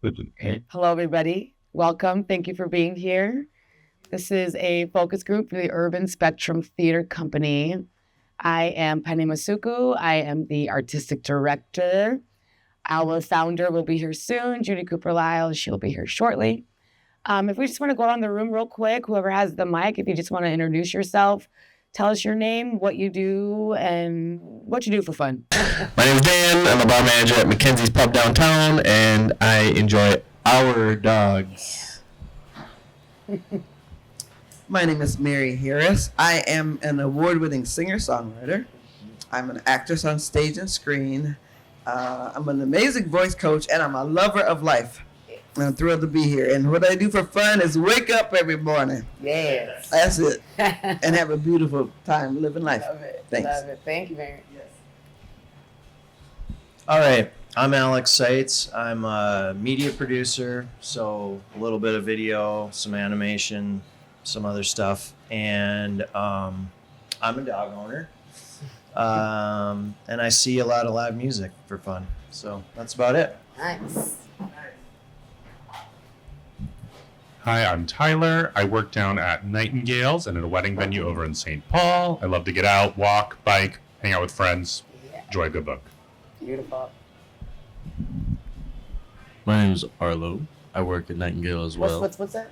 Hello, everybody. Welcome. Thank you for being here. This is a focus group for the Urban Spectrum Theater Company. I am Penny Masuku. I am the artistic director. Our founder will be here soon, Judy Cooper-Lyle. She'll be here shortly. If we just want to go around the room real quick, whoever has the mic, if you just want to introduce yourself, tell us your name, what you do, and what you do for fun. My name is Dan. I'm a bar manager at Mackenzie's Pub downtown, and I enjoy our dogs. My name is Mary Harris. I am an award-winning singer-songwriter. I'm an actress on stage and screen. I'm an amazing voice coach, and I'm a lover of life. I'm thrilled to be here. And what I do for fun is wake up every morning. Yes. That's it. And have a beautiful time living life. Love it. Thanks. Love it. Thank you, Mary. Yes. All right, I'm Alex Seitz. I'm a media producer, so a little bit of video, some animation, some other stuff, and I'm a dog owner. And I see a lot of live music for fun, so that's about it. Nice. Hi, I'm Tyler. I work down at Nightingales and at a wedding venue over in St. Paul. I love to get out, walk, bike, hang out with friends, enjoy a good book. Beautiful. My name is Arlo. I work at Nightingale as well. What's that?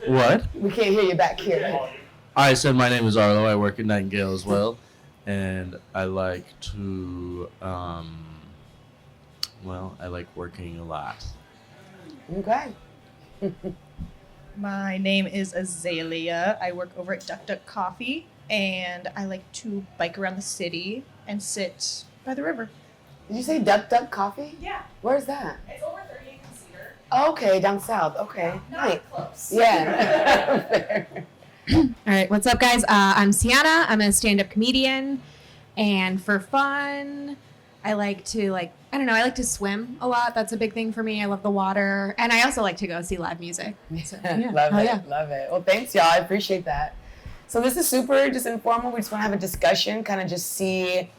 What? We can't hear you back here. I said my name is Arlo. I work at Nightingale as well, and I like to, I like working a lot. Okay. My name is Azalea. I work over at Duck Duck Coffee, and I like to bike around the city and sit by the river. Did you say Duck Duck Coffee? Yeah, Where's that? it's over 30 in Cedar. Okay, down south. Okay. Nice. Close. Yeah. All right, what's up, guys? I'm Sienna. I'm a stand-up comedian, and for fun, I like to I like to swim a lot. That's a big thing for me. I love the water, and I also like to go see live music. So, yeah. Love Oh, it. yeah. Love it. Well, thanks, y'all. I appreciate that. So this is super just informal. We just want to have a discussion, kind of just see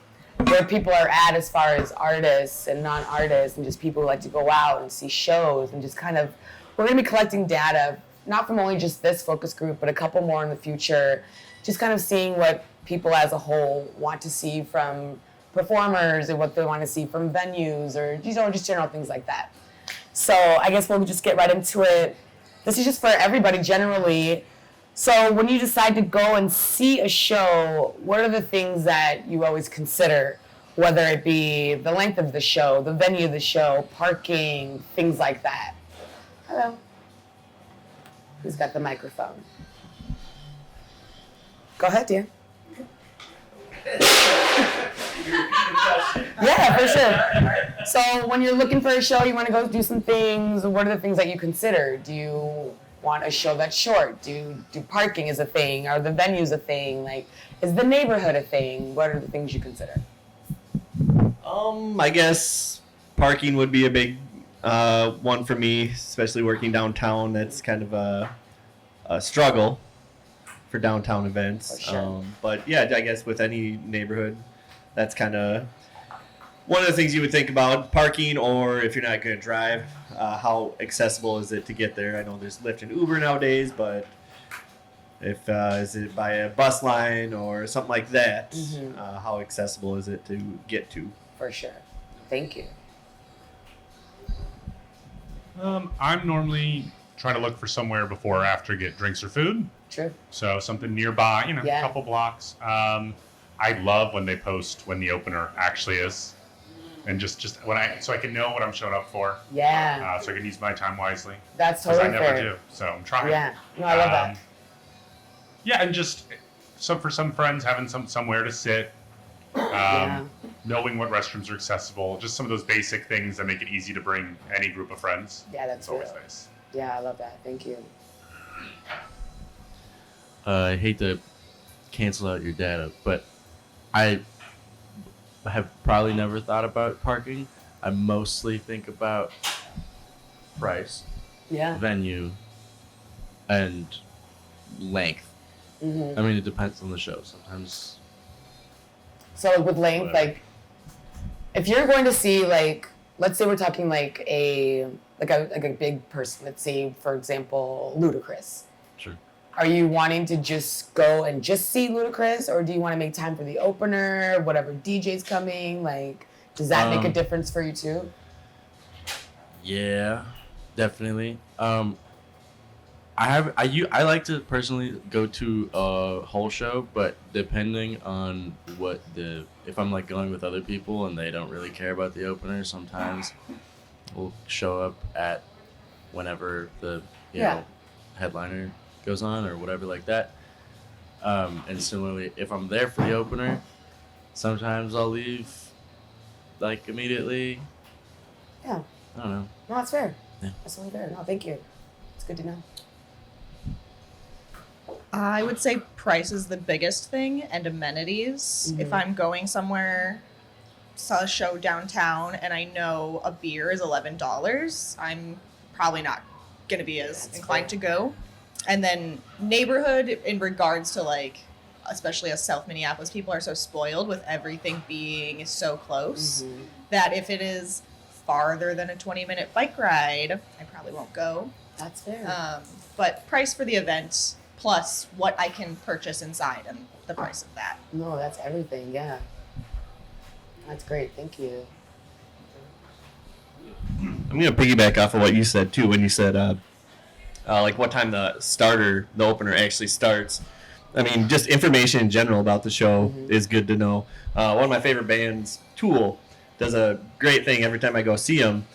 where people are at as far as artists and non-artists, and just people who like to go out and see shows, and just kind of, we're going to be collecting data, not from only just this focus group, but a couple more in the future, just kind of seeing what people as a whole want to see from performers and what they want to see from venues, or just general things like that. So I guess we'll just get right into it. This is just for everybody generally. So when you decide to go and see a show, what are the things that you always consider? Whether it be the length of the show, the venue of the show, parking, things like that. Hello. Who's got the microphone? Go ahead, dear. Yeah, for sure. So when you're looking for a show, you want to go do some things. What are the things that you consider? Do you want a show that's short? Do parking is a thing? Are the venues a thing? Like, is the neighborhood a thing? What are the things you consider? I guess parking would be a big one for me, especially working downtown. That's kind of a struggle for downtown events. For sure. But yeah, I guess with any neighborhood, that's kind of one of the things you would think about, parking, or if you're not going to drive, how accessible is it to get there? I know there's Lyft and Uber nowadays, but if is it by a bus line or something like that, how accessible is it to get to? For sure. Thank you. I'm normally trying to look for somewhere before or after to get drinks or food. True. So something nearby, Yeah. a couple blocks. I love when they post when the opener actually is. And just so I can know what I'm showing up for. Yeah. So I can use my time wisely. That's Because totally I never fair. do. So I'm trying. Yeah. No, I love that. Yeah, and just for some friends having somewhere to sit. Yeah. Knowing what restrooms are accessible, just some of those basic things that make it easy to bring any group of friends. Yeah, that's It's always real. nice. Yeah, I love that. Thank you. I hate to cancel out your data, but I have probably never thought about parking. I mostly think about price, Yeah. venue, and length. Mm-hmm. I mean, it depends on the show. Sometimes So with length, Whatever. like, if you're going to see like let's say we're talking like a big person. Let's say, for example, Ludacris. Sure. Are you wanting to just go and just see Ludacris, or do you want to make time for the opener, whatever DJ's coming? Like, does that make a difference for you too? Yeah, definitely. I like to personally go to a whole show, but depending on if I'm like going with other people and they don't really care about the opener, sometimes we'll show up at whenever the you know headliner goes on or whatever like that. And similarly, if I'm there for the opener, sometimes I'll leave like immediately. Yeah. I don't know. No, that's fair. Yeah. That's totally fair. No, thank you. It's good to know. I would say price is the biggest thing and amenities. If I'm going somewhere, saw a show downtown, and I know a beer is $11, I'm probably not going to be as inclined to go. And then neighborhood in regards to like, especially as South Minneapolis, people are so spoiled with everything being so close that if it is farther than a 20-minute bike ride, I probably won't go. That's fair. But price for the event plus what I can purchase inside and the price of that. No, that's everything. Yeah. That's great. Thank you. I'm gonna piggyback off of what you said too when you said like what time the opener actually starts. I mean, just information in general about the show is good to know. One of my favorite bands, Tool, does a great thing every time I go see them.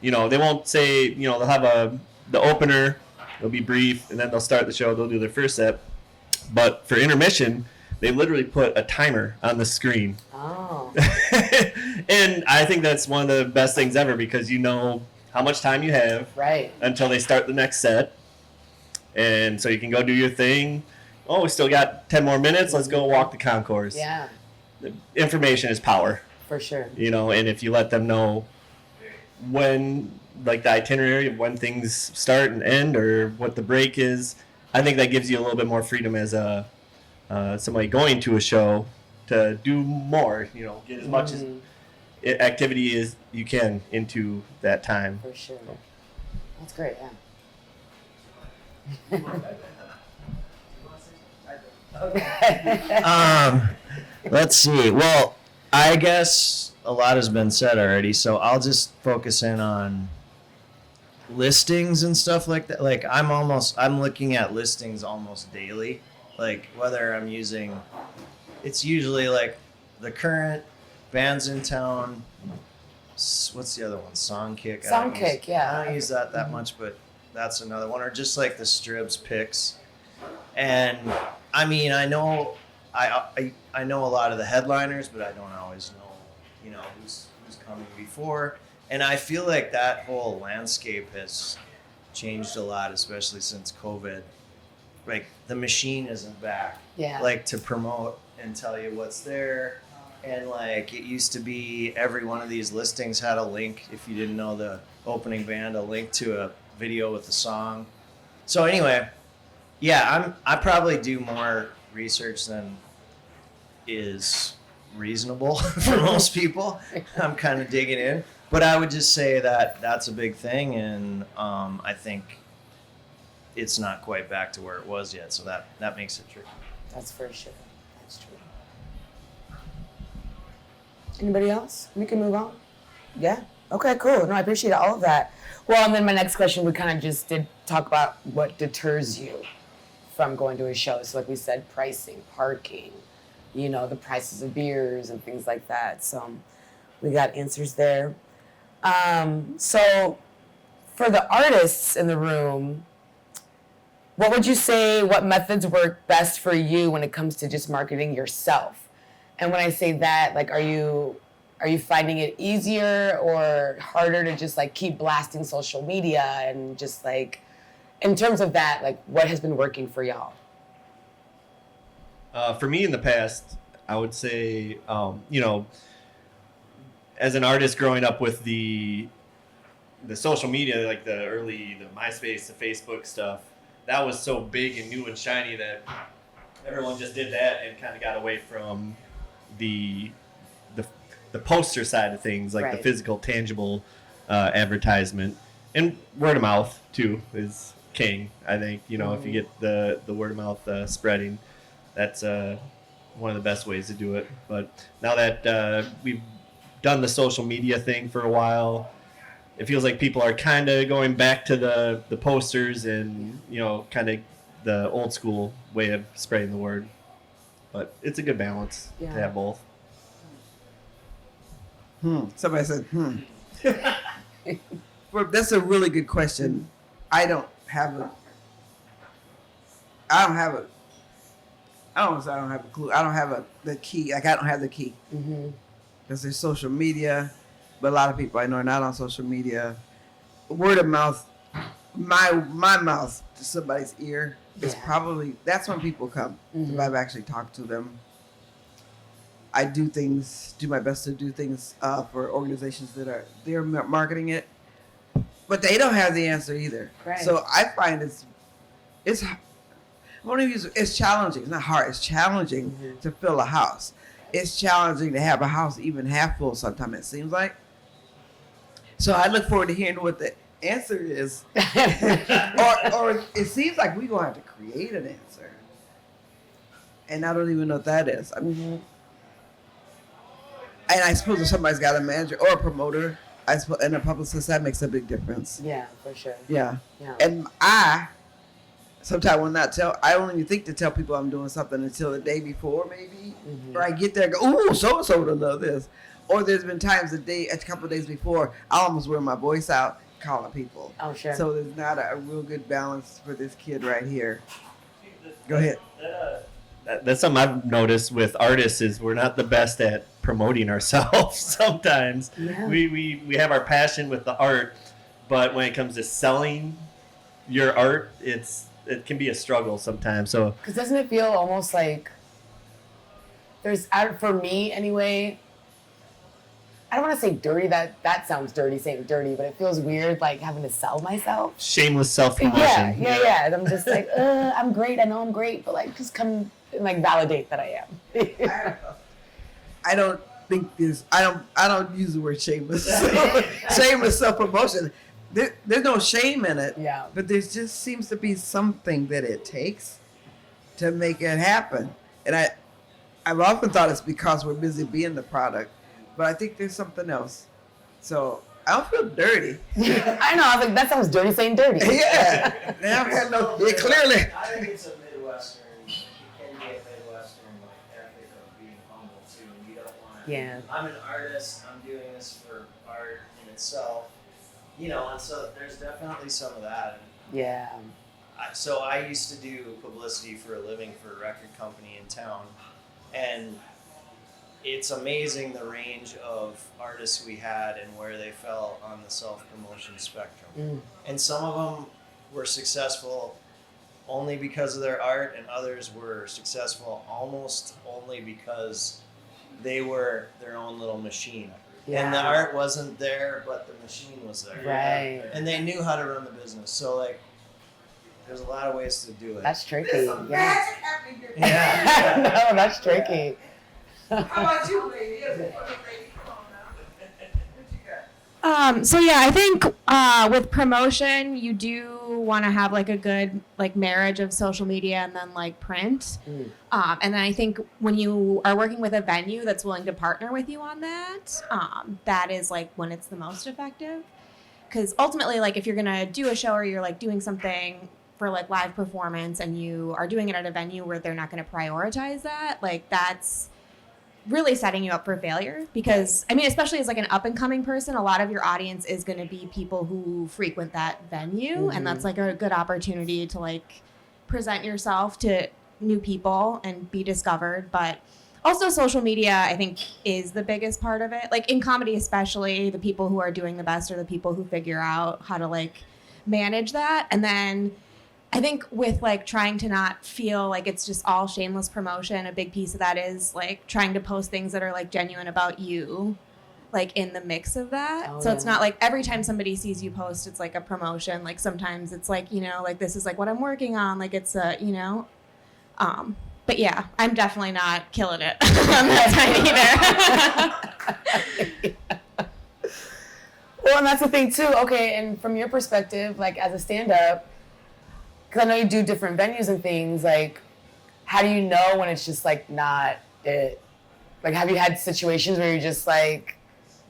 You know, they won't say, you know, they'll have the opener, it'll be brief, and then they'll start the show, they'll do their first set. But for intermission, they literally put a timer on the screen. Oh. And I think that's one of the best things ever because you know how much time you have until they start the next set. And so you can go do your thing. Oh, we still got 10 more minutes. Let's go walk the concourse. Yeah. The information is power. For sure. You know, and if you let them know when, like the itinerary of when things start and end or what the break is, I think that gives you a little bit more freedom as somebody going to a show to do more, you know, get as much as activity as you can into that time. For sure. That's great, yeah. Okay. Let's see. Well, I guess a lot has been said already, so I'll just focus in on listings and stuff like that. Like I'm looking at listings almost daily. Like whether I'm using, it's usually like the current bands in town. What's the other one? Songkick. Songkick, yeah. I don't use that much, but that's another one. Or just like the Stribs picks. And I mean, I know I know a lot of the headliners, but I don't always know, you know, who's coming before. And I feel like that whole landscape has changed a lot, especially since COVID. Like the machine isn't back. Yeah. Like to promote and tell you what's there. And like it used to be every one of these listings had a link, if you didn't know the opening band, a link to a video with the song. So anyway, yeah, I probably do more research than is reasonable for most people. I'm kind of digging in, but I would just say that that's a big thing, and I think it's not quite back to where it was yet, so that makes it tricky. That's for sure. That's true. Anybody else? We can move on. Yeah. Okay, cool. No, I appreciate all of that. Well, and then my next question, we kind of just did talk about what deters you from going to a show. So like we said, pricing, parking, you know, the prices of beers and things like that. So we got answers there. So for the artists in the room, what would you say, what methods work best for you when it comes to just marketing yourself? And when I say that, like, are you finding it easier or harder to just like keep blasting social media and just like, in terms of that, like what has been working for y'all? For me in the past, I would say, you know, as an artist growing up with the social media, like the MySpace, the Facebook stuff, that was so big and new and shiny that everyone just did that and kind of got away from the the poster side of things, like the Right. physical, tangible advertisement, and word of mouth too is king. I think if you get the word of mouth spreading, that's one of the best ways to do it. But now that we've done the social media thing for a while, it feels like people are kind of going back to the posters and kind of the old school way of spreading the word. But it's a good balance to have both. Somebody said, Well, that's a really good question. I don't have a clue. I don't have the key. Like, I don't have the key. Because there's social media, but a lot of people I know are not on social media. Word of mouth, my mouth to somebody's ear is probably, that's when people come. If I've actually talked to them. I do my best to do things for organizations they're marketing it, but they don't have the answer either. Right. So I find it's challenging. It's not hard. It's challenging to fill a house. It's challenging to have a house even half full sometimes, it seems like. So I look forward to hearing what the answer is. or it seems like we're going to have to create an answer. And I don't even know what that is. I mean, and I suppose if somebody's got a manager or a promoter, I suppose, and a publicist, that makes a big difference. Yeah, for sure. Yeah. Yeah. And I sometimes will not tell. I don't even think to tell people I'm doing something until the day before, maybe. Or I get there and go, ooh, so-and-so would love this. Or there's been times a couple of days before, I'll almost wear my voice out calling people. Oh, sure. So there's not a real good balance for this kid right here. Go ahead. That's something I've noticed with artists is we're not the best at promoting ourselves sometimes. Yeah. We have our passion with the art, but when it comes to selling your art, it can be a struggle sometimes. So Because doesn't it feel almost like for me anyway, I don't want to say dirty, that sounds dirty saying dirty, but it feels weird like having to sell myself. shameless self-promotion. Yeah. I'm just like, I'm great, I know I'm great, but like just come and like validate that I am. I don't think I don't use the word shameless. Shameless self-promotion. There's no shame in it. Yeah. But there just seems to be something that it takes to make it happen. And I've often thought it's because we're busy being the product, but I think there's something else. So I don't feel dirty. I know, I was like, that sounds dirty saying dirty. Yeah. I've had clearly. I think it's a Midwestern. It can be a Midwestern ethic of being humble too. And you don't want to. Yeah. I'm an artist. I'm doing this for art in itself. And so there's definitely some of that. Yeah. So I used to do publicity for a living for a record company in town, and it's amazing the range of artists we had and where they fell on the self-promotion spectrum. And some of them were successful only because of their art, and others were successful almost only because they were their own little machine. Yeah. And the art wasn't there, but the machine was there. Right. And they knew how to run the business. So, there's a lot of ways to do it. That's tricky. Yeah. Yeah. No, that's tricky. How about you, lady? Come on now. What you got? So yeah, I think with promotion, you do want to have like a good like marriage of social media and then like print. And then I think when you are working with a venue that's willing to partner with you on that, that is like when it's the most effective. Because ultimately, like if you're gonna do a show or you're like doing something for like live performance and you are doing it at a venue where they're not going to prioritize that, like that's really setting you up for failure. Because I mean, especially as like an up and coming person, a lot of your audience is going to be people who frequent that venue, and that's like a good opportunity to like present yourself to new people and be discovered. But also social media, I think, is the biggest part of it. Like in comedy especially, the people who are doing the best are the people who figure out how to like manage that. And then I think with like trying to not feel like it's just all shameless promotion, a big piece of that is like trying to post things that are like genuine about you, like in the mix of that. Oh, so yeah. it's not like every time somebody sees you post, it's like a promotion. Like sometimes it's like, like this is like what I'm working on. Like it's a, but yeah, I'm definitely not killing it on that side either. Well, and that's the thing too. Okay, and from your perspective, like as a stand-up, because I know you do different venues and things. Like, how do you know when it's just like not it? Like, have you had situations where you're just like,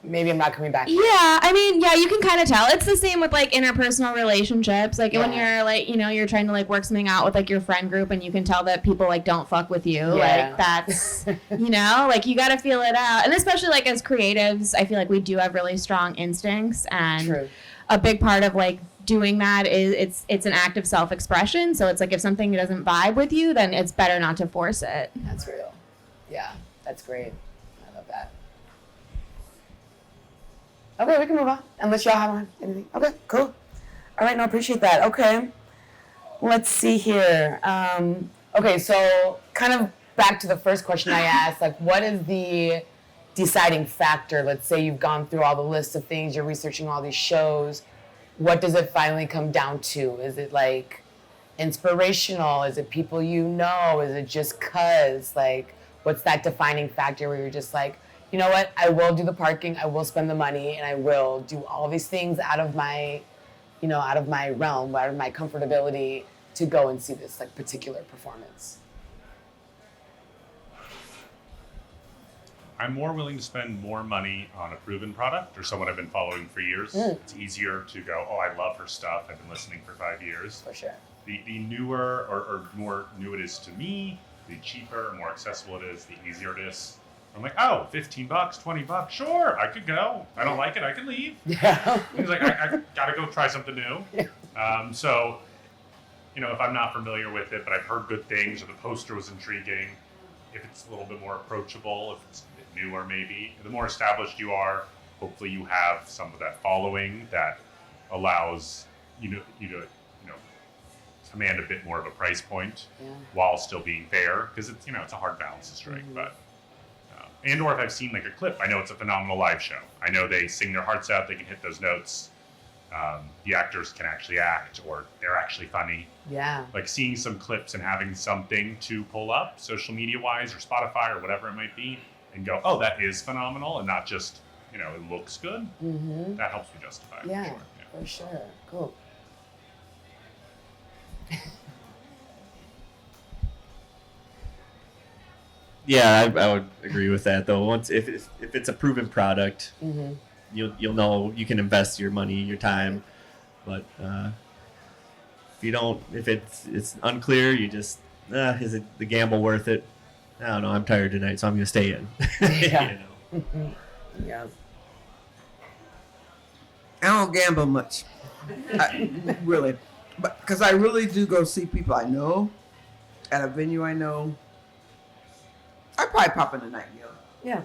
maybe I'm not coming back? Yeah, I mean, yeah, you can kind of tell. It's the same with like interpersonal relationships. Like when you're like, you know, you're trying to like work something out with like your friend group, and you can tell that people like don't fuck with you. Like that's, you know, like you got to feel it out. And especially like as creatives, I feel like we do have really strong instincts, and a big part of like doing that is it's an act of self-expression. So it's like if something doesn't vibe with you, then it's better not to force it. That's real. Yeah, that's great. I love that. Okay, we can move on. Unless y'all have anything. Okay, cool. All right, no, appreciate that. Okay. Let's see here. Okay, so kind of back to the first question I asked, like what is the deciding factor? Let's say you've gone through all the lists of things, you're researching all these shows. What does it finally come down to? Is it like inspirational? Is it people you know? Is it just cause? Like, what's that defining factor where you're just like, you know what, I will do the parking, I will spend the money, and I will do all these things out of my, you know, out of my realm, out of my comfortability to go and see this like particular performance? I'm more willing to spend more money on a proven product or someone I've been following for years. It's easier to go, oh, I love her stuff, I've been listening for 5 years. For sure. The newer or more new it is to me, the cheaper or more accessible it is, the easier it is. I'm like, oh, $15, $20, sure, I could go. I don't like it, I can leave. Yeah. He's like, I gotta go try something new. So, you know, if I'm not familiar with it, but I've heard good things, or the poster was intriguing, if it's a little bit more approachable, if it's a bit newer maybe, the more established you are, hopefully you have some of that following that allows you to command a bit more of a price point while still being fair, because it's, you know, it's a hard balance to strike. But and or if I've seen like a clip, I know it's a phenomenal live show. I know they sing their hearts out, they can hit those notes. The actors can actually act, or they're actually funny. Yeah. Like seeing some clips and having something to pull up social media wise or Spotify or whatever it might be and go, oh, that is phenomenal, and not just, you know, it looks good. That helps me justify it. Yeah, for sure. for sure. Cool. Yeah, I would agree with that though. Once if it's a proven product, you'll know you can invest your money, your time. But if it's unclear, you just is it the gamble worth it? I don't know. I'm tired tonight, so I'm gonna stay in. Yeah. You know? Yeah. I don't gamble much, really, but because I really do go see people I know at a venue I know. I probably pop in the Nightingale Yeah.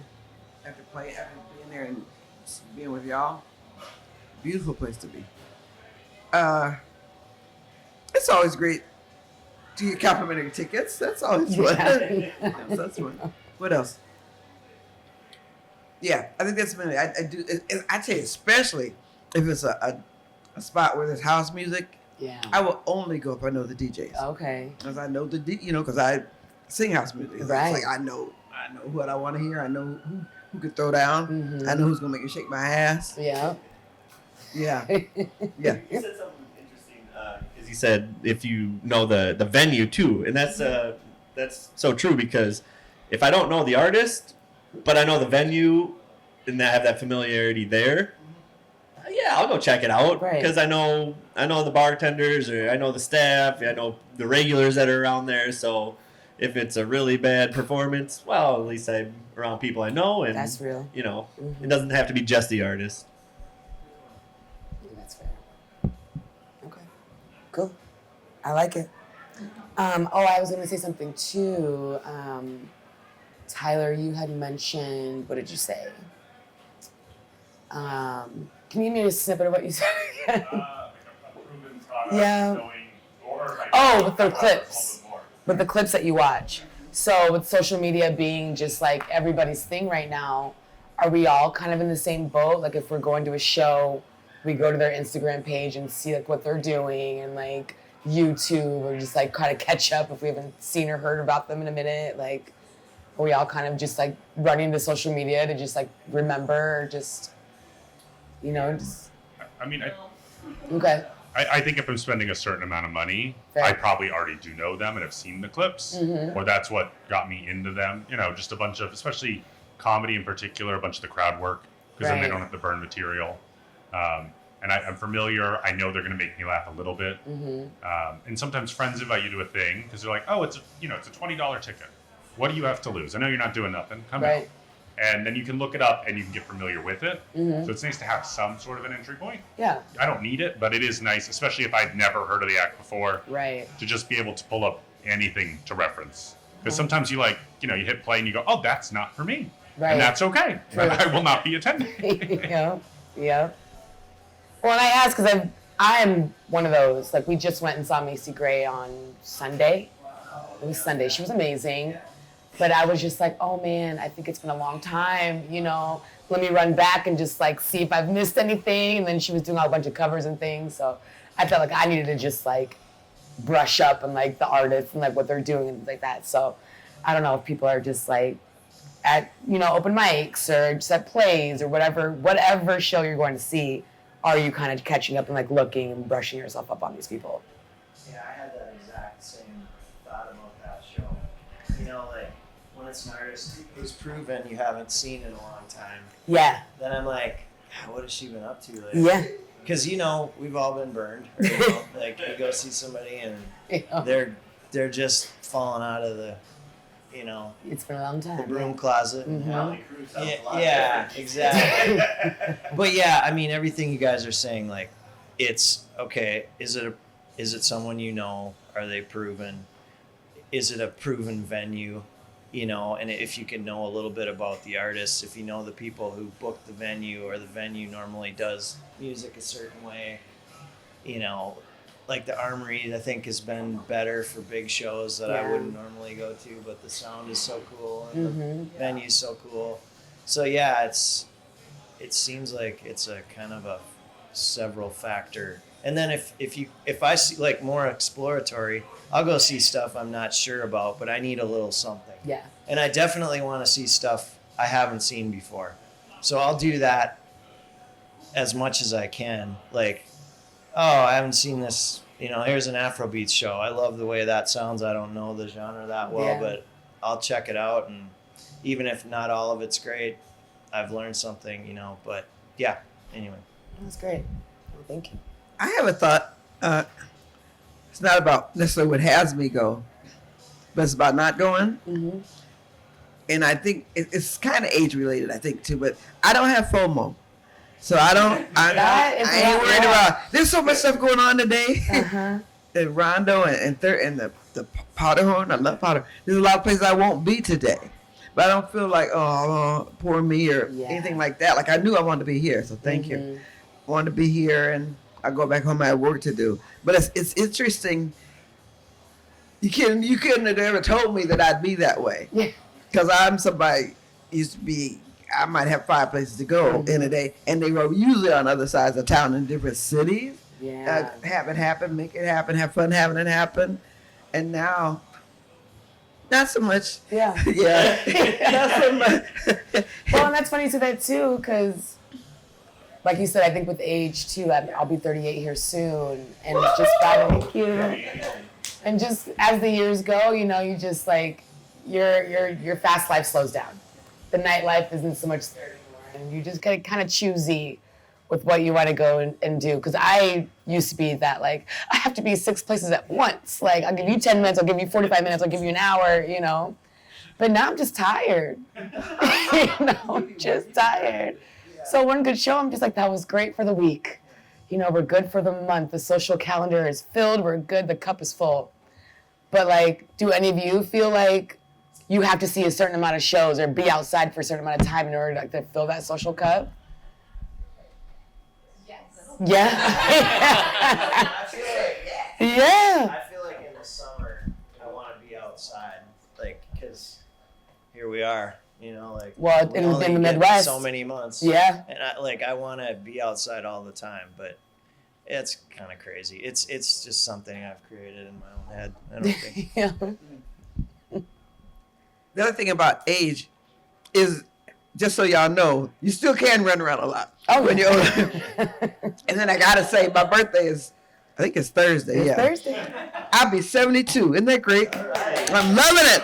after being there and being with y'all. Beautiful place to be. It's always great to get complimentary tickets. That's always fun. Yeah. That's fun. What else? Yeah, I think that's mainly. I do. I tell you, especially if it's a spot where there's house music. Yeah. I will only go if I know the DJs. Okay. Because I know because I sing house music. Right. It's like I know what I want to hear. I know who could throw down. I know who's gonna make me shake my ass. Yeah. Yeah. Yeah. You said something interesting because you said if you know the venue too, and that's so true, because if I don't know the artist, but I know the venue and I have that familiarity there, yeah, I'll go check it out because I know the bartenders, or I know the staff, I know the regulars that are around there. So if it's a really bad performance, well, at least I'm around people I know, and That's real. You know, it doesn't have to be just the artist. That's fair. Okay. Cool. I like it. I was going to say something too. Tyler, you had mentioned, what did you say? Can you give me a snippet of what you said again? Like a proven product Yeah. With the clips. With the clips that you watch. So with social media being just like everybody's thing right now, are we all kind of in the same boat? Like if we're going to a show, we go to their Instagram page and see like what they're doing, and like YouTube, or just like kind of catch up if we haven't seen or heard about them in a minute. Like, Are we all kind of just like running to social media to just like remember or just, just I mean, okay. I think if I'm spending a certain amount of money, Fair. I probably already do know them and have seen the clips, Mm-hmm. or that's what got me into them. Just a bunch of, especially comedy in particular, a bunch of the crowd work, because then they Right. don't have to burn material. And I'm familiar. I know they're going to make me laugh a little bit. Mm-hmm. And sometimes friends invite you to a thing because they're like, "Oh, it's a $20 ticket. What do you have to lose? I know you're not doing nothing. Come out." Right. And then you can look it up and you can get familiar with it. Mm-hmm. So it's nice to have some sort of an entry point. Yeah. I don't need it, but it is nice, especially if I'd never heard of the act before, Right. to just be able to pull up anything to reference. Because Uh-huh. sometimes you you hit play and you go, "Oh, that's not for me," Right. and that's okay. True. I will not be attending. Yeah. Yeah. Well, and I asked because I'm one of those. Like, we just went and saw Macy Gray on Sunday. It was Sunday. She was amazing. But I was just like, oh man, I think it's been a long time, let me run back and just like see if I've missed anything. And then she was doing a bunch of covers and things. So I felt like I needed to just like brush up on like the artists and like what they're doing and things like that. So I don't know if people are just like at, open mics or just at plays or whatever show you're going to see. Are you kind of catching up and like looking and brushing yourself up on these people? Yeah, I had that exact same thought about that show. Like when it's an artist who's proven you haven't seen in a long time, Yeah. then I'm like, what has she been up to lately? Yeah. Because we've all been burned. Or, like you go see somebody and Yeah. they're just falling out of the, It's been a long time. the broom closet. Mhm. Yeah, exactly. But yeah, I mean, everything you guys are saying, like, it's okay. Is it someone you know? Are they proven? Is it a proven venue? And if you can know a little bit about the artists, if you know the people who book the venue, or the venue normally does music a certain way, like the Armory, I think has been better for big shows that I Yeah. wouldn't normally go to, but the sound is so cool and Mhm. the venue's so cool. So yeah, it seems like it's a kind of a several factor. And then if I see like more exploratory, I'll go see stuff I'm not sure about, but I need a little something. Yeah. And I definitely want to see stuff I haven't seen before. So I'll do that as much as I can. Like, oh, I haven't seen this, here's an Afrobeats show. I love the way that sounds. I don't know the genre that well, Yeah. but I'll check it out. And even if not all of it's great, I've learned something, but yeah, anyway. That's great. Thank you. I have a thought. It's not about necessarily what has me go, but it's about not going. Mm-hmm. And I think it's kind of age related, I think too. But I don't have FOMO, so I don't. I ain't worried about. There's so much stuff going on today. Uh-huh. And Rondo and the Powderhorn. I love Powder. There's a lot of places I won't be today, but I don't feel like poor me or Yeah. anything like that. Like I knew I wanted to be here, so thank you. Mhm. Wanted to be here, and I go back home. I have work to do, but it's interesting. You couldn't have ever told me that I'd be that way. Yeah. Because I'm somebody used to be. I might have 5 places to go in a day, and they were usually on other sides of town in different cities. Yeah. Have it happen, make it happen, have fun having it happen, and now, not so much. Yeah. Yeah, not so much. Well, and that's funny you say that too, because, like you said, I think with age too, I'll be 38 here soon, and it's just thank you. And just as the years go, you just like your fast life slows down. The nightlife isn't so much there anymore, and you just get kind of choosy with what you want to go and do. Because I used to be that, like, I have to be 6 places at once. Like, I'll give you 10 minutes, I'll give you 45 minutes, I'll give you an hour, But now I'm just tired. Just tired. So one good show, I'm just like, that was great for the week. We're good for the month. The social calendar is filled. We're good. The cup is full. But, like, do any of you feel like you have to see a certain amount of shows or be outside for a certain amount of time in order to fill that social cup? Yeah. I feel like, Yeah. I feel like in the summer, I want to be outside, like, because here we are, like. Well, we in only the get Midwest. so many months. Yeah. And I want to be outside all the time, but it's kind of crazy. It's just something I've created in my own head. I don't think. Yeah. The other thing about age is, just so y'all know, you still can run around a lot when you're older. And then I gotta say, my birthday is, I think it's Thursday. It's Thursday. I'll be 72. Isn't that great? I'm loving it.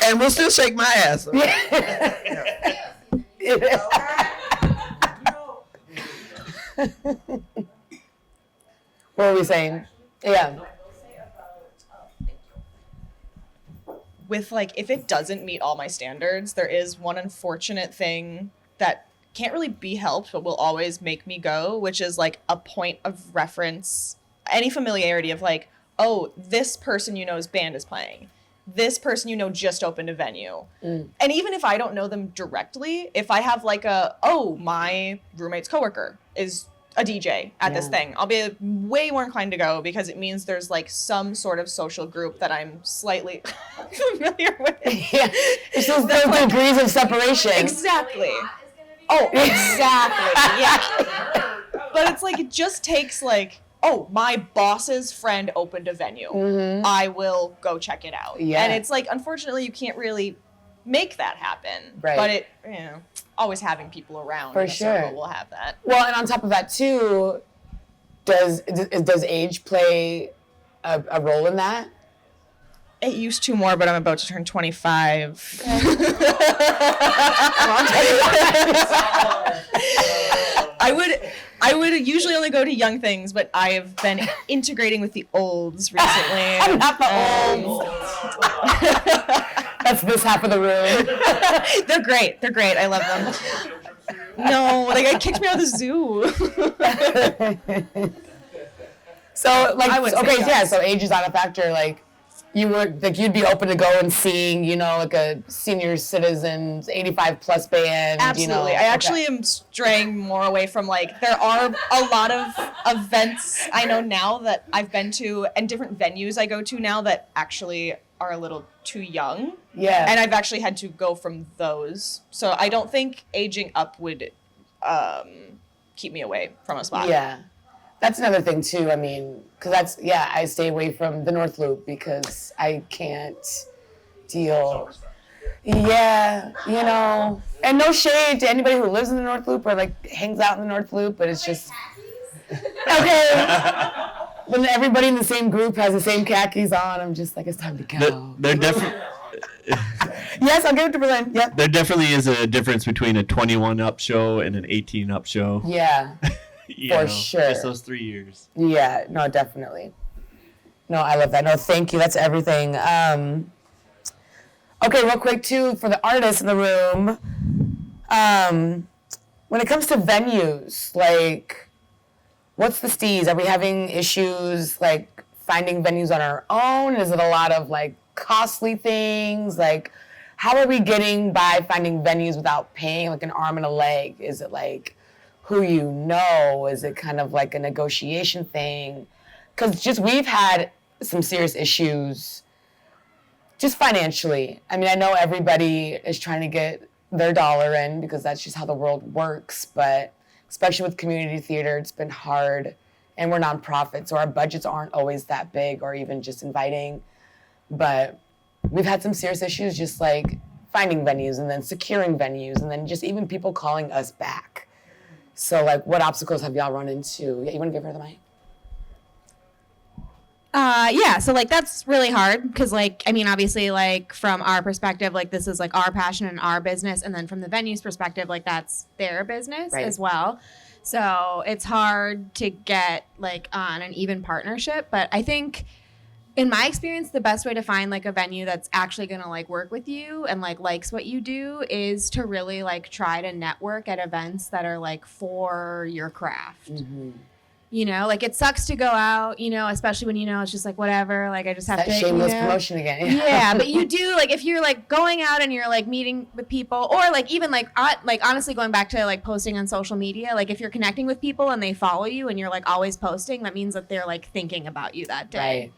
And we'll still shake my ass. What were we saying? Yeah. With like, if it doesn't meet all my standards, there is one unfortunate thing that can't really be helped, but will always make me go, which is like a point of reference, any familiarity of like, oh, this person you know's band is playing. This person you know just opened a venue. And even if I don't know them directly, if I have like my roommate's coworker is a DJ at this thing, I'll be way more inclined to go because it means there's like some sort of social group that I'm slightly familiar with. Yeah. It's those degrees of separation. Exactly. Oh, exactly. Yeah. But it's like, it just takes like, oh, my boss's friend opened a venue. I will go check it out. Yeah. And it's like, unfortunately, you can't really make that happen. Right. But it, always having people around For in a sure. circle will have that. Well, and on top of that too, does age play a role in that? It used to more, but I'm about to turn 25. I would usually only go to young things, but I have been integrating with the olds recently. I'm not the olds. That's this half of the room. They're great. They're great. I love them. No, they kicked me out of the zoo. So like, I would say okay, yes. yeah. So age is not a factor. Like, you would you'd be open to go and seeing, like a senior citizens 85 plus band. Absolutely. I actually am straying more away from like, there are a lot of events I know now that I've been to and different venues I go to now that actually are a little too young. Yeah. And I've actually had to go from those. So I don't think aging up would keep me away from a spot. Yeah. That's another thing too. I mean, because I stay away from the North Loop because I can't deal. Yeah, and no shade to anybody who lives in the North Loop or like hangs out in the North Loop, but it's just okay. When everybody in the same group has the same khakis on, I'm just like, it's time to go. They're definitely. Yes, I'll give it to Berlin. Yep. There definitely is a difference between a 21 up show and an 18 up show. Yeah. For sure. Just those 3 years. Yeah, no, definitely. No, I love that. No, thank you. That's everything. Okay, real quick, too, for the artists in the room, when it comes to venues, like, what's the steez? Are we having issues, like, finding venues on our own? Is it a lot of, like, costly things? Like, how are we getting by finding venues without paying, like, an arm and a leg? Is it, like, who you know? Is it kind of like a negotiation thing? Because we've had some serious issues just financially. I mean, I know everybody is trying to get their dollar in because that's just how the world works, but especially with community theater, it's been hard, and we're nonprofits, so our budgets aren't always that big or even just inviting, but we've had some serious issues just like finding venues and then securing venues and then just even people calling us back. So, like, what obstacles have y'all run into? Yeah, you want to give her the mic? Yeah, so, like, that's really hard because, like, I mean, obviously, like, from our perspective, like, this is, like, our passion and our business. And then from the venue's perspective, like, that's their business as well. So it's hard to get, like, on an even partnership. But I think, in my experience, the best way to find, like, a venue that's actually going to, like, work with you and, like, likes what you do is to really, like, try to network at events that are, like, for your craft. Mm-hmm. Like, it sucks to go out, especially when, it's just, like, whatever. Like, I just have that to, shameless promotion again. Yeah, but you do, like, if you're, like, going out and you're, like, meeting with people or, like, even, like, honestly going back to, like, posting on social media, like, if you're connecting with people and they follow you and you're, like, always posting, that means that they're, like, thinking about you that day. Right.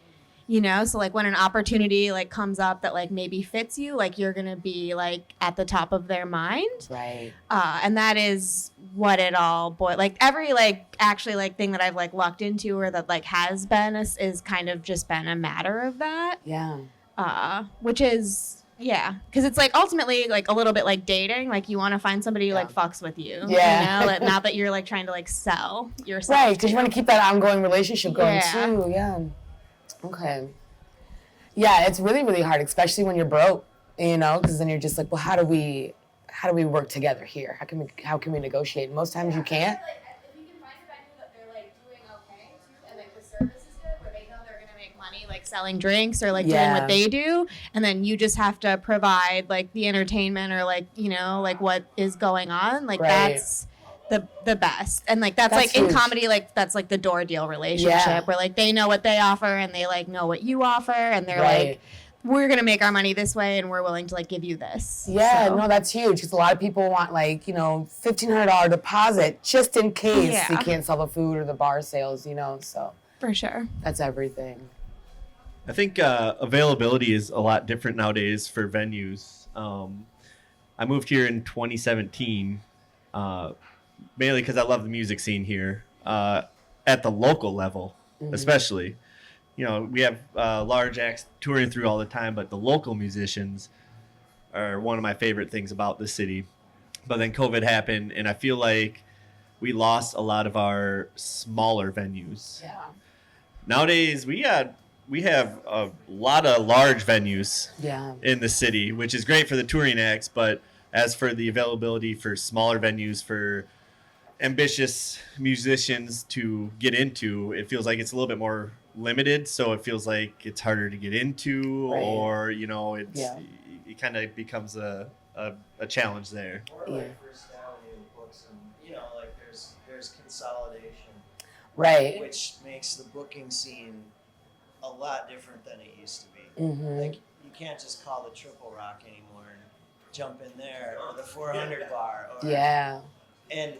So, like, when an opportunity, like, comes up that, like, maybe fits you, like, you're going to be, like, at the top of their mind. Right. And that is what it all boils. Like, every, like, actually, like, thing that I've, like, lucked into or that, like, has been is kind of just been a matter of that. Yeah. Which is Yeah, because it's like ultimately like a little bit like dating. Like you want to find somebody who like fucks with you. Yeah. You know, like, not that you're like trying to like sell yourself. Right, because you want to keep that ongoing relationship going Yeah. too. Yeah. Okay. Yeah, it's really, really hard, especially when you're broke. You know, because then you're just like, well, how do we work together here? How can we negotiate? Most times you can't. Like, if you can find a venue that they're like doing okay too, and like the service is good, where they know they're gonna make money, like selling drinks or like doing Yeah. what they do, and then you just have to provide like the entertainment or like like what is going on. Like Right. that's the best, and like that's like huge. in comedy, like that's like the door deal relationship Yeah. where like they know what they offer and they like know what you offer, and they're Right. like, we're gonna make our money this way, and we're willing to like give you this. Yeah, So- no, that's huge because a lot of people want like $1,500 deposit just in case Yeah. you can't sell the food or the bar sales. So for sure. that's everything. I think availability is a lot different nowadays for venues. I moved here in 2017, mainly because I love the music scene here at the local level, especially. We have large acts touring through all the time, but the local musicians are one of my favorite things about the city. But then COVID happened, and I feel like we lost a lot of our smaller venues. Yeah. Nowadays, we have a lot of large venues Yeah. in the city, which is great for the touring acts. But as for the availability for smaller venues for ambitious musicians to get into, it feels like it's a little bit more limited. So it feels like it's harder to get into, Right. or Yeah. it kind of becomes a challenge there. Or Yeah. like First Avenue books and like there's consolidation, Right. which makes the booking scene a lot different than it used to be. Mm-hmm. Like you can't just call the Triple Rock anymore and jump in there, or the 400 bar. Or, Yeah. And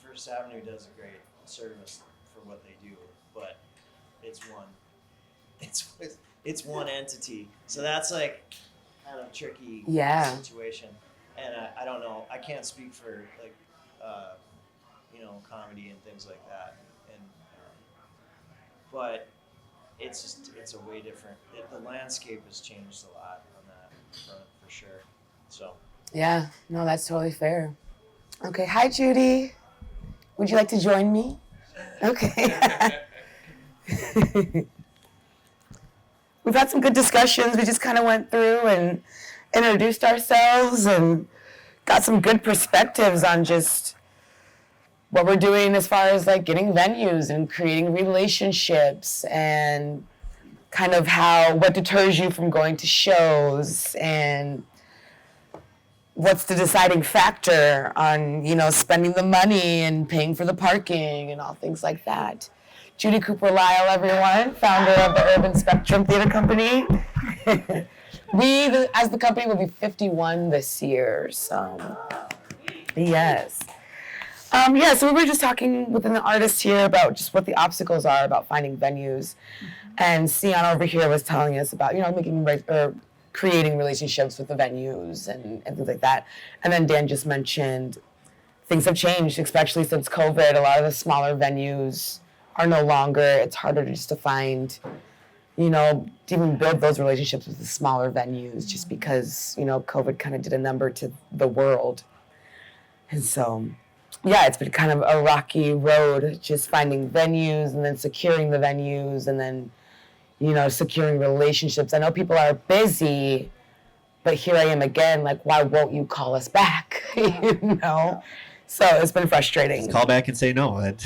First Avenue does a great service for what they do, but it's one entity. So that's like kind of tricky Yeah. situation. And I don't know. I can't speak for like comedy and things like that. And but it's a way different. The landscape has changed a lot on that front for sure. So. Yeah. No, that's totally fair. Okay. Hi, Judy. Would you like to join me? Okay. We've had some good discussions. We just kind of went through and introduced ourselves and got some good perspectives on just what we're doing as far as like getting venues and creating relationships and kind of what deters you from going to shows and what's the deciding factor on, spending the money and paying for the parking and all things like that. Judy Cooper Lyle, everyone, founder of the Urban Spectrum Theater Company. We, as the company, will be 51 this year, so yes. So we were just talking within the artists here about just what the obstacles are about finding venues. And Sienna over here was telling us about, creating relationships with the venues and things like that. And then Dan just mentioned things have changed, especially since COVID. A lot of the smaller venues are no longer, it's harder just to find, to even build those relationships with the smaller venues just because, COVID kind of did a number to the world. And so, yeah, it's been kind of a rocky road just finding venues and then securing the venues and then, securing relationships. I know people are busy, but here I am again, like, why won't you call us back? So it's been frustrating. Just call back and say no. And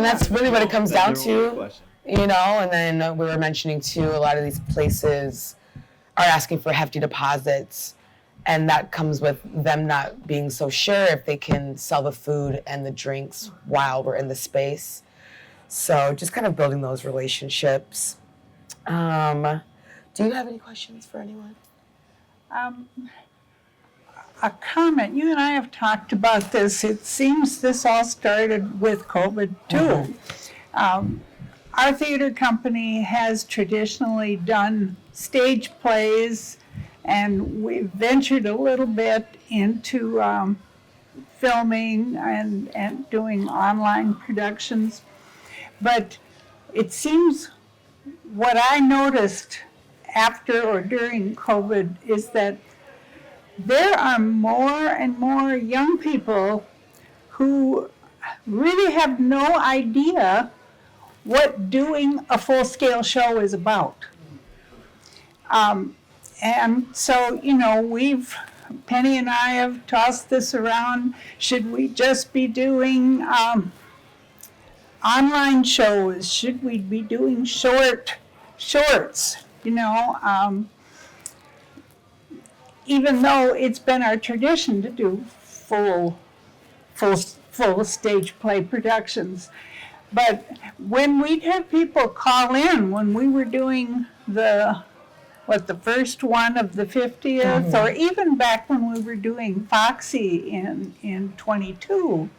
that's really what it comes down to, and then we were mentioning too, a lot of these places are asking for hefty deposits, and that comes with them not being so sure if they can sell the food and the drinks while we're in the space. So just kind of building those relationships. Do you have any questions for anyone? A comment. You and I have talked about this. It seems this all started with COVID too. Our theater company has traditionally done stage plays, and we ventured a little bit into filming and doing online productions. But it seems what I noticed after or during COVID is that there are more and more young people who really have no idea what doing a full-scale show is about. And so, Penny and I have tossed this around. Should we just be doing online shows? Should we be doing shorts? Even though it's been our tradition to do full stage play productions. But when we'd have people call in, when we were doing the first one of the 50th, or even back when we were doing Foxy in 22,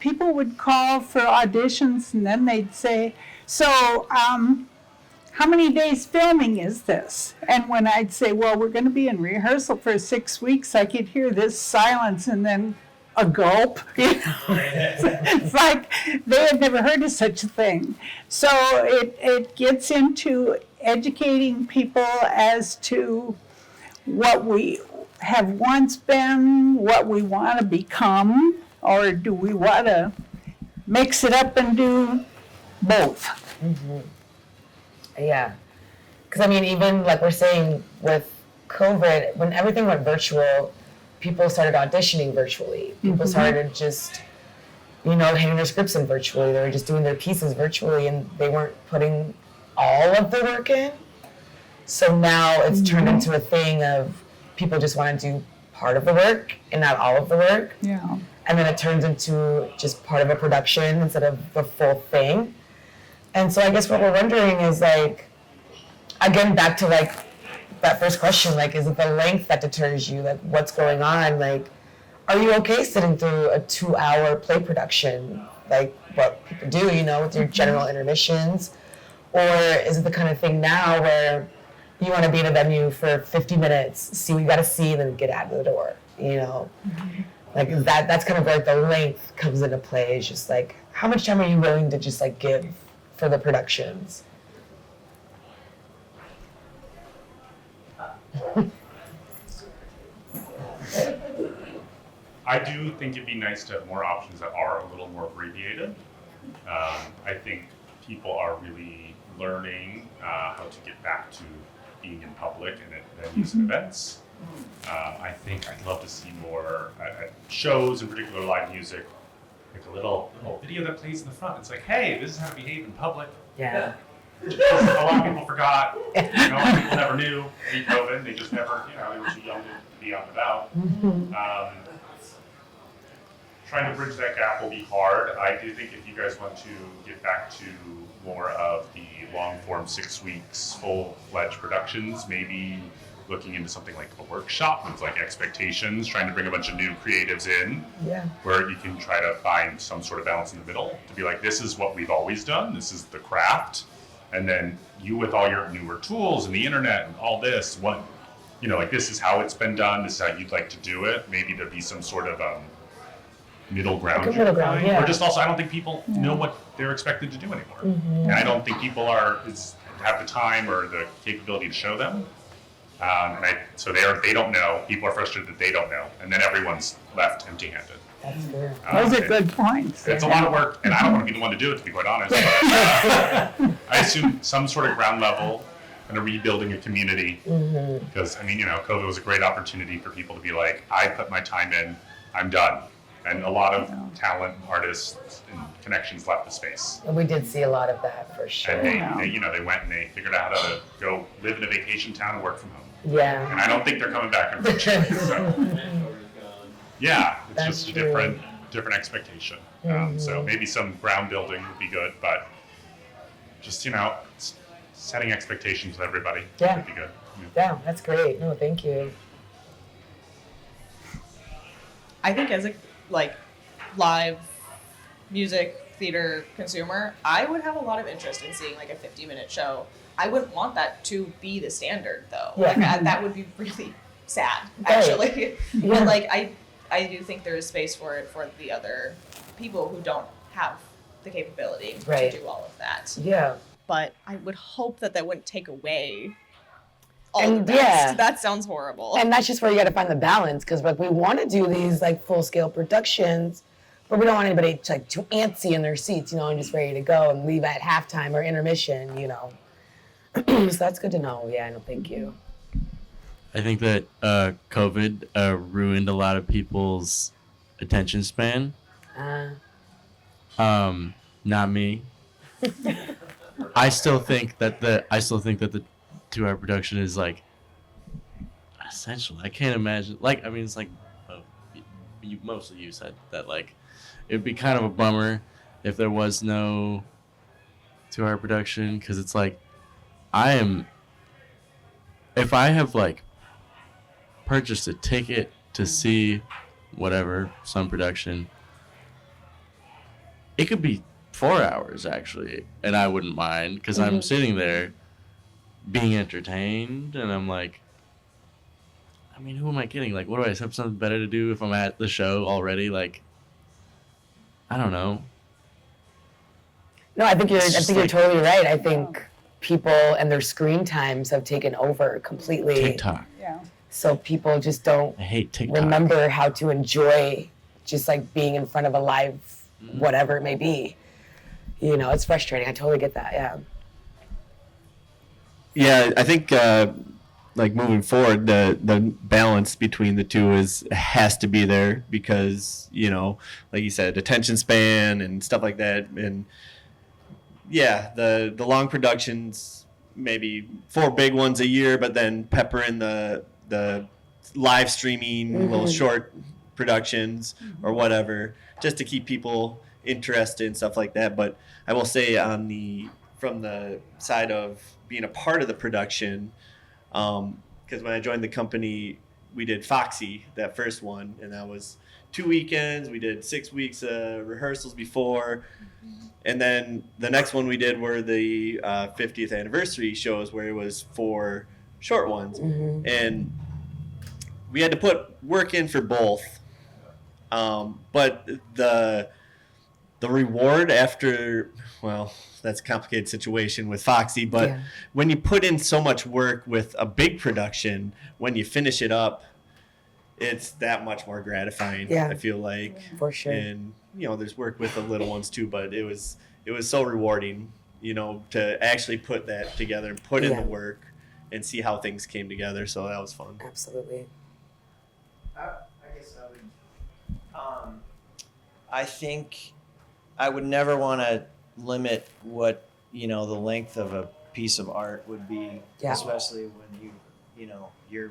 people would call for auditions, and then they'd say, so how many days filming is this? And when I'd say, well, we're going to be in rehearsal for 6 weeks, I could hear this silence and then a gulp. It's like they had never heard of such a thing. So it gets into educating people as to what we have once been, what we want to become, or do we want to mix it up and do both? Yeah. Because, even like we're saying with COVID, when everything went virtual, people started auditioning virtually. People started just, handing their scripts in virtually. They were just doing their pieces virtually, and they weren't putting all of the work in. So now it's turned into a thing of people just want to do part of the work and not all of the work. Yeah. And then it turns into just part of a production instead of the full thing. And so I guess what we're wondering is, like, again, back to like that first question, like, is it the length that deters you? Like, what's going on? Like, are you okay sitting through a 2-hour play production, like what people do, with your general intermissions? Or is it the kind of thing now where you want to be in a venue for 50 minutes, see what you got to see, and then get out of the door, Like, that's kind of where the length comes into play. It's just like, how much time are you willing to just like give for the productions? I do think it'd be nice to have more options that are a little more abbreviated. I think people are really learning how to get back to being in public and at venues and events. I think I'd love to see more shows, in particular live music, like a little video that plays in the front. It's like, hey, this is how to behave in public. Yeah. A lot of people forgot. A lot of people never knew pre-COVID. They just never, they were too young to be out and about. Trying to bridge that gap will be hard. I do think if you guys want to get back to more of the long-form 6 weeks, full-fledged productions, maybe looking into something like a workshop with like expectations, trying to bring a bunch of new creatives in, where you can try to find some sort of balance in the middle to be like, this is what we've always done, this is the craft, and then you with all your newer tools and the internet and all this, like this is how it's been done, this is how you'd like to do it. Maybe there'd be some sort of middle ground, yeah. Or just also, I don't think people know what they're expected to do anymore, and I don't think people have the time or the capability to show them. So they don't know. People are frustrated that they don't know, and then everyone's left empty-handed. That's fair. Those are good points. It's a lot of work, and I don't want to be the one to do it, to be quite honest. But, I assume some sort of ground level and a rebuilding a community, because COVID was a great opportunity for people to be like, I put my time in, I'm done. And a lot of talent, artists, and connections left the space. And we did see a lot of that for sure. And they went and they figured out how to go live in a vacation town and work from home. Yeah. And I don't think they're coming back, unfortunately. So, yeah, it's That's just a true. different expectation. So maybe some ground building would be good, but just setting expectations with everybody would be good. Yeah, that's great. No, thank you. I think as a live music theater consumer, I would have a lot of interest in seeing like a 50-minute show. I wouldn't want that to be the standard though. Yeah. That would be really sad, Right. actually. Yeah. But I do think there is space for it for the other people who don't have the capability Right. to do all of that. Yeah. but I would hope that that wouldn't take away all And the rest. yeah. That sounds horrible. And that's just where you got to find the balance, because like we want to do these like full scale productions, but we don't want anybody to, like, too antsy in their seats, you know, and just ready to go and leave at halftime or intermission, you know. So that's good to know. Yeah, no, thank you. I think that COVID ruined a lot of people's attention span. Not me. I still think that the 2-hour production is like essential. I can't imagine. Like, I mean, it's like mostly you said that, like, it'd be kind of a bummer if there was no 2-hour production, because it's like if I have like purchased a ticket to see whatever, some production, it could be 4 hours actually, and I wouldn't mind, because I'm sitting there being entertained, and I'm like, I mean, who am I kidding? Like, what do I have something better to do if I'm at the show already? Like, I don't know. No, I think you're It's you're like- totally right. I think people and their screen times have taken over completely. TikTok. Yeah. So people just don't I hate TikTok. remember how to enjoy just like being in front of a live whatever it may be. You know, it's frustrating. I totally get that. Yeah. Yeah, I think like moving forward, the balance between the two has to be there, because, you know, like you said, attention span and stuff like that, and yeah, the long productions, maybe 4 big ones a year, but then pepper in the live streaming little short productions or whatever, just to keep people interested and stuff like that. But I will say, from the side of being a part of the production, because when I joined the company, we did Foxy, that first one, and that was 2 weekends. We did 6 weeks of rehearsals before, and then the next one we did were the 50th anniversary shows, where it was 4 short ones, and we had to put work in for both. But the reward after, well, that's a complicated situation with Foxy, but Yeah. when you put in so much work with a big production, when you finish it up, it's that much more gratifying. Yeah. I feel like, For sure. and you know, there's work with the little ones too, but it was so rewarding, you know, to actually put that together and put in Yeah. the work and see how things came together. So that was fun. Absolutely. I guess I would. I think I would never want to limit what, you know, the length of a piece of art would be, Yeah. especially when you're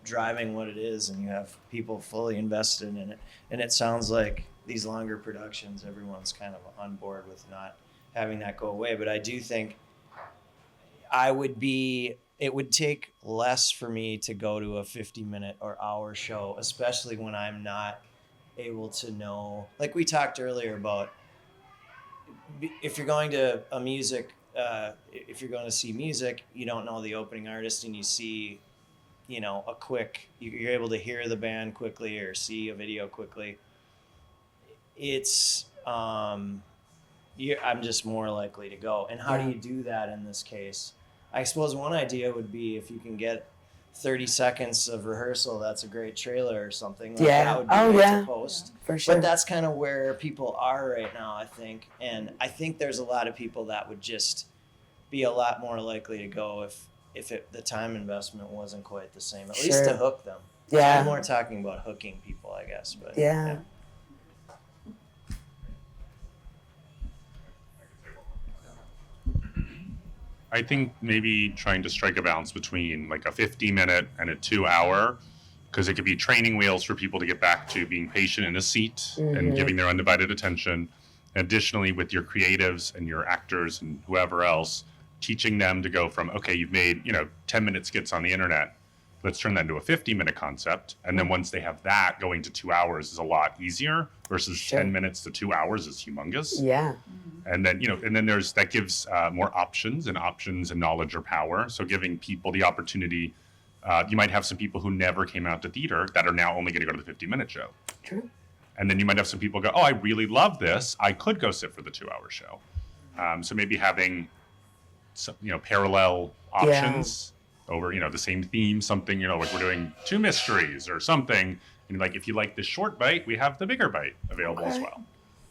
driving what it is and you have people fully invested in it. And it sounds like these longer productions, everyone's kind of on board with not having that go away. But I do think it would take less for me to go to a 50-minute or hour show, especially when I'm not able to know, like we talked earlier about, if you're going to if you're going to see music, you don't know the opening artist, and you see, you know, you're able to hear the band quickly or see a video quickly. It's I'm just more likely to go. And how do you do that in this case? I suppose one idea would be, if you can get 30 seconds of rehearsal, that's a great trailer or something. Like, Yeah. that would be Oh, great yeah. to post. For sure. But that's kind of where people are right now, I think. And I think there's a lot of people that would just be a lot more likely to go if the time investment wasn't quite the same, at least to Sure. hook them. Yeah. I'm more talking about hooking people, I guess. But Yeah. I think maybe trying to strike a balance between like a 50-minute and a 2-hour, because it could be training wheels for people to get back to being patient in a seat and giving their undivided attention. Additionally, with your creatives and your actors and whoever else, teaching them to go from, okay, you've made, 10-minute skits on the internet. Let's turn that into a 50-minute concept. And then once they have that, going to 2 hours is a lot easier versus Sure. 10 minutes to 2 hours is humongous. Yeah. And then, that gives more options, and knowledge or power. So giving people the opportunity, you might have some people who never came out to theater that are now only going to go to the 50-minute show. True. And then you might have some people go, oh, I really love this. I could go sit for the 2-hour show. So maybe having parallel options over, the same theme, something, like we're doing 2 mysteries or something. And like, if you like the short bite, we have the bigger bite available as well.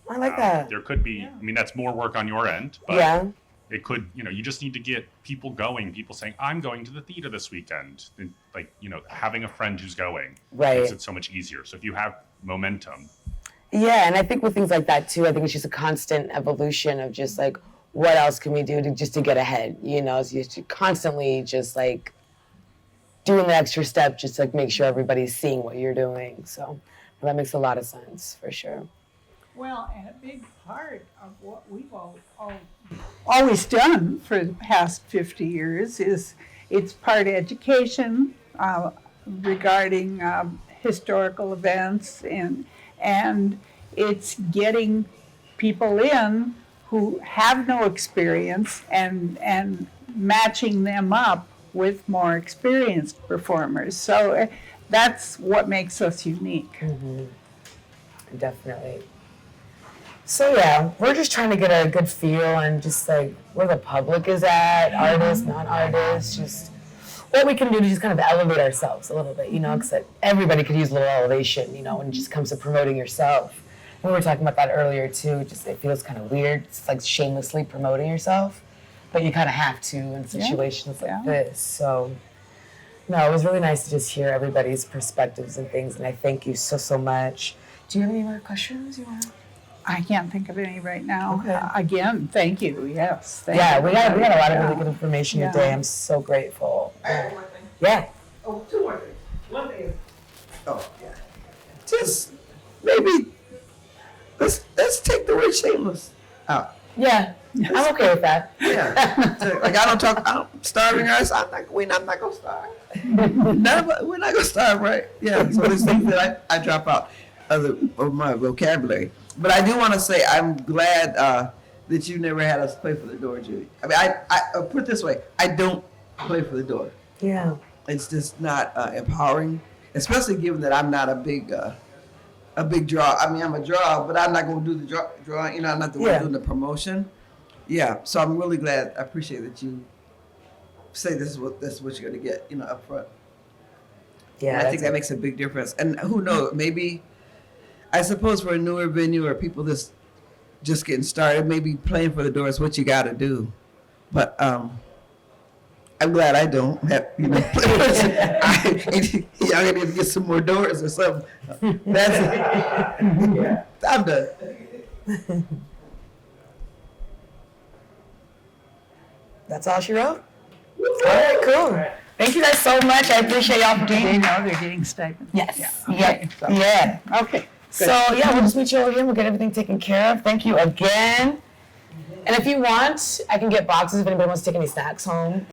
I like that. There could be, that's more work on your end, but it could, you just need to get people going, people saying, I'm going to the theater this weekend. And like, having a friend who's going makes it so much easier. So if you have momentum. Yeah, and I think with things like that too, I think it's just a constant evolution of just like, what else can we do to get ahead? So you constantly just like doing the extra step, just to like make sure everybody's seeing what you're doing. So that makes a lot of sense for sure. Well, and a big part of what we've always done for the past 50 years is it's part education regarding historical events, and it's getting people in who have no experience and matching them up with more experienced performers. So that's what makes us unique. Mm-hmm. Definitely. So yeah, we're just trying to get a good feel and just like where the public is at, artists, non-artists, just what we can do to just kind of elevate ourselves a little bit, because everybody could use a little elevation, when it just comes to promoting yourself. We were talking about that earlier too, just it feels kind of weird, it's like shamelessly promoting yourself, but you kind of have to in situations like this. So no, it was really nice to just hear everybody's perspectives and things, and I thank you so much. Do you have any more questions you want to? I can't think of any right now. Okay. Again, thank you. Yes. Thank you. We had a lot of really good information today. I'm so grateful. Yeah. Oh, 2 more things. One thing is, just maybe let's take the word shameless out. Yeah, I'm okay with that. Yeah, like I'm starving us. We're not gonna starve. We're not gonna starve, right? Yeah. So there's things that I drop out of my vocabulary. But I do want to say I'm glad that you never had us play for the door, Judy. I mean, I put it this way: I don't play for the door. Yeah. It's just not empowering, especially given that I'm not a big draw. I mean, I'm a draw, but I'm not going to do the drawing. I'm not the one doing the promotion. Yeah. So I'm really glad. I appreciate that you say this is what you're going to get, up front. Yeah. And I think that makes a big difference. And who knows? Maybe. I suppose for a newer venue or people that's just getting started, maybe playing for the door is what you got to do. But I'm glad I don't have, y'all need to get some more doors or something. That's it. Yeah, I'm done. That's all she wrote? All right, cool. Thank you guys so much. I appreciate y'all for They being. know they're getting stipends. Yes. Okay. Yeah. Okay. So yeah, we'll just meet you over here. We'll get everything taken care of. Thank you again. And if you want, I can get boxes if anybody wants to take any snacks home.